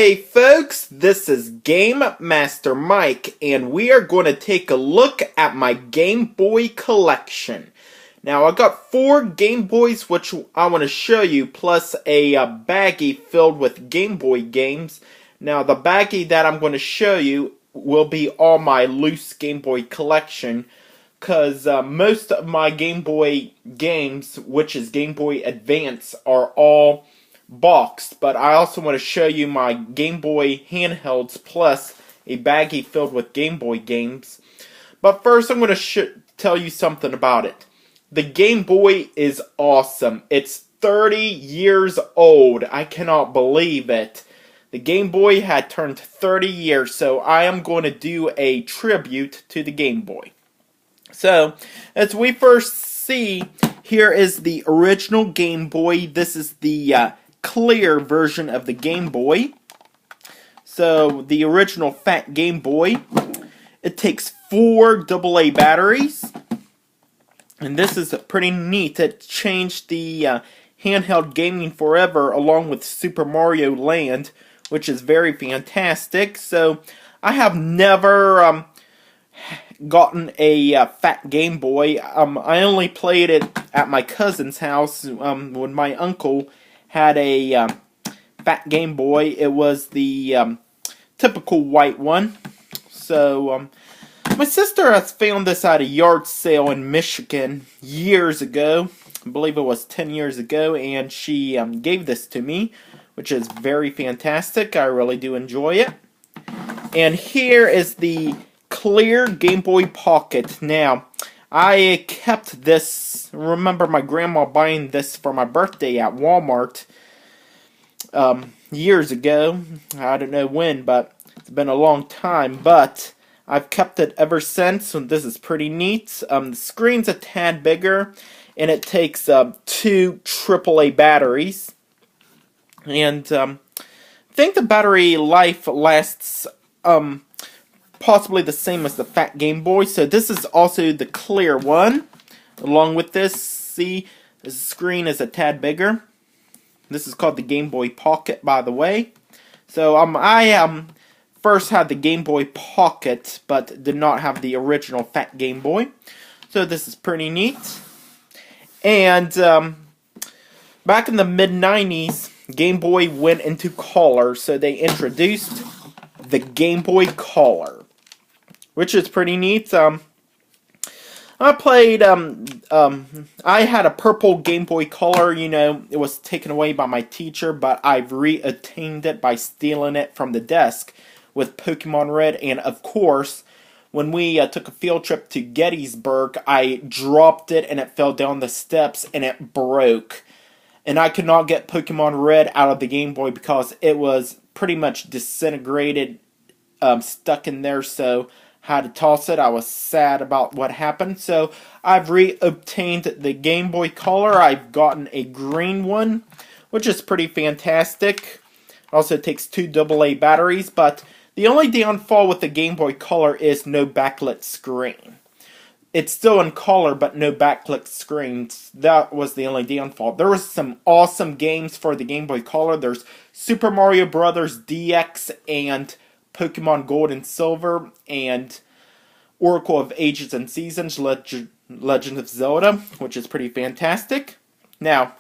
Hey folks, this is Game Master Mike, and we are going to take a look at my Game Boy collection. Now, I got 4 Game Boys which I want to show you, plus a baggie filled with Game Boy games. Now, the baggie that I'm going to show you will be all my loose Game Boy collection, because most of my Game Boy games, which is Game Boy Advance, are all boxed, but I also want to show you my Game Boy handhelds plus a baggie filled with Game Boy games. But first I'm going to tell you something about it. The Game Boy is awesome. It's 30 years old. I cannot believe it. The Game Boy had turned 30 years, so I am going to do a tribute to the Game Boy. So, as we first see, here is the original Game Boy. This is the clear version of the Game Boy. So the original fat Game Boy, it takes 4 AA batteries, and this is pretty neat. It changed the handheld gaming forever, along with Super Mario Land, which is very fantastic. So I have never gotten a fat Game Boy. I only played it at my cousin's house when my uncle had a fat Game Boy. It was the typical white one. So my sister has found this at a yard sale in Michigan years ago. I believe it was 10 years ago, and she gave this to me, which is very fantastic. I really do enjoy it. And here is the clear Game Boy Pocket. Now, I kept this. Remember my grandma buying this for my birthday at Walmart years ago. I don't know when, but it's been a long time. But I've kept it ever since, and this is pretty neat. The screen's a tad bigger, and it takes 2 AAA batteries. And I think the battery life lasts possibly the same as the fat Game Boy. So this is also the clear one. Along with this, see, the screen is a tad bigger. This is called the Game Boy Pocket, by the way. So I first had the Game Boy Pocket, but did not have the original fat Game Boy. So this is pretty neat. And back in the mid-90s, Game Boy went into color, so they introduced the Game Boy Color, which is pretty neat. I played, I had a purple Game Boy Color. You know, it was taken away by my teacher, but I've re-obtained it by stealing it from the desk with Pokemon Red. And of course, when we took a field trip to Gettysburg, I dropped it and it fell down the steps and it broke. And I could not get Pokemon Red out of the Game Boy because it was pretty much disintegrated, stuck in there, so had to toss it. I was sad about what happened, so I've re-obtained the Game Boy Color. I've gotten a green one, which is pretty fantastic. Also takes 2 AA batteries, but the only downfall with the Game Boy Color is no backlit screen. It's still in color, but no backlit screens. That was the only downfall. There was some awesome games for the Game Boy Color. There's Super Mario Bros. DX and Pokemon Gold and Silver, and Oracle of Ages and Seasons, Legend of Zelda, which is pretty fantastic. Now,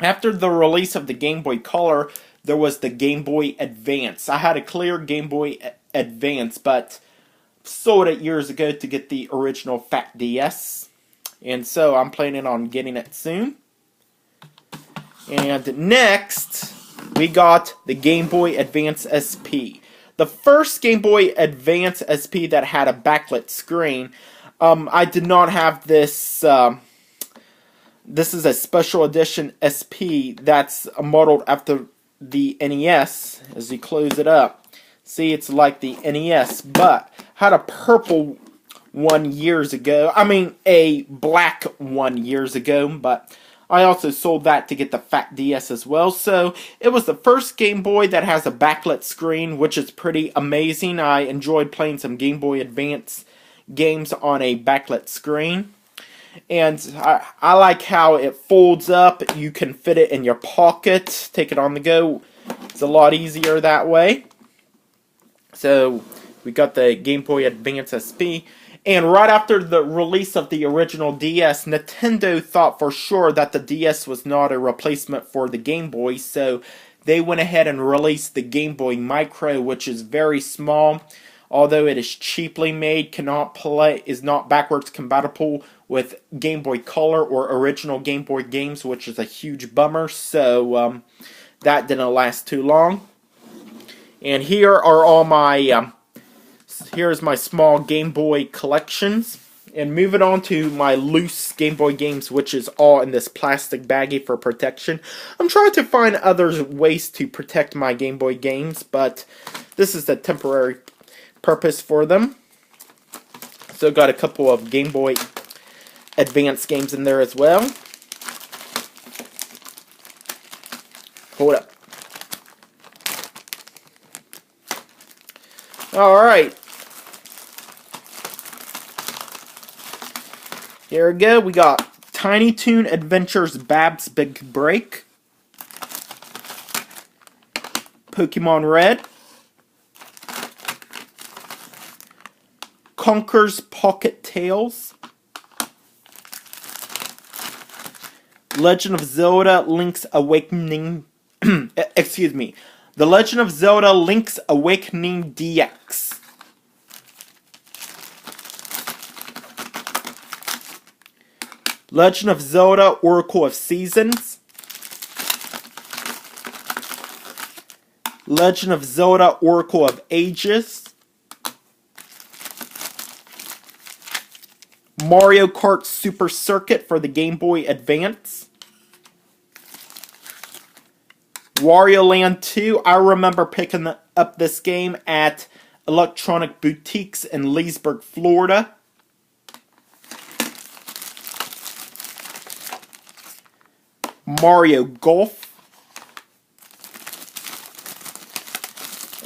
after the release of the Game Boy Color, there was the Game Boy Advance. I had a clear Game Boy Advance, but sold it years ago to get the original Fat DS, and so I'm planning on getting it soon. And next, we got the Game Boy Advance SP. The first Game Boy Advance SP that had a backlit screen. I did not have this. This is a special edition SP that's modeled after the NES. As you close it up, see, it's like the NES, but had a purple one years ago. I mean, a black one years ago, but I also sold that to get the Fat DS as well. So it was the first Game Boy that has a backlit screen, which is pretty amazing. I enjoyed playing some Game Boy Advance games on a backlit screen. And I like how it folds up. You can fit it in your pocket, take it on the go. It's a lot easier that way. So we got the Game Boy Advance SP. And right after the release of the original DS, Nintendo thought for sure that the DS was not a replacement for the Game Boy, so they went ahead and released the Game Boy Micro, which is very small. Although it is cheaply made, is not backwards compatible with Game Boy Color or original Game Boy games, which is a huge bummer. So that didn't last too long. And here are all my here's my small Game Boy collections. And moving on to my loose Game Boy games, which is all in this plastic baggie for protection. I'm trying to find other ways to protect my Game Boy games, but this is the temporary purpose for them. So got a couple of Game Boy Advance games in there as well. Hold up. Alright. Here we go. We got Tiny Toon Adventures Bab's Big Break, Pokemon Red, Conker's Pocket Tales, Legend of Zelda Link's Awakening, excuse me, The Legend of Zelda Link's Awakening DX, Legend of Zelda Oracle of Seasons, Legend of Zelda Oracle of Ages, Mario Kart Super Circuit for the Game Boy Advance, Wario Land 2. I remember picking up this game at Electronic Boutiques in Leesburg, Florida. Mario Golf.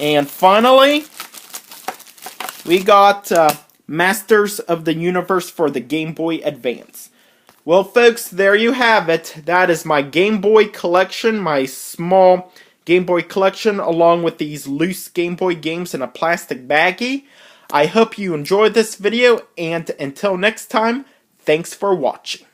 And finally, we got Masters of the Universe for the Game Boy Advance. Well, folks, there you have it. That is my Game Boy collection, my small Game Boy collection, along with these loose Game Boy games in a plastic baggie. I hope you enjoyed this video, and until next time, thanks for watching.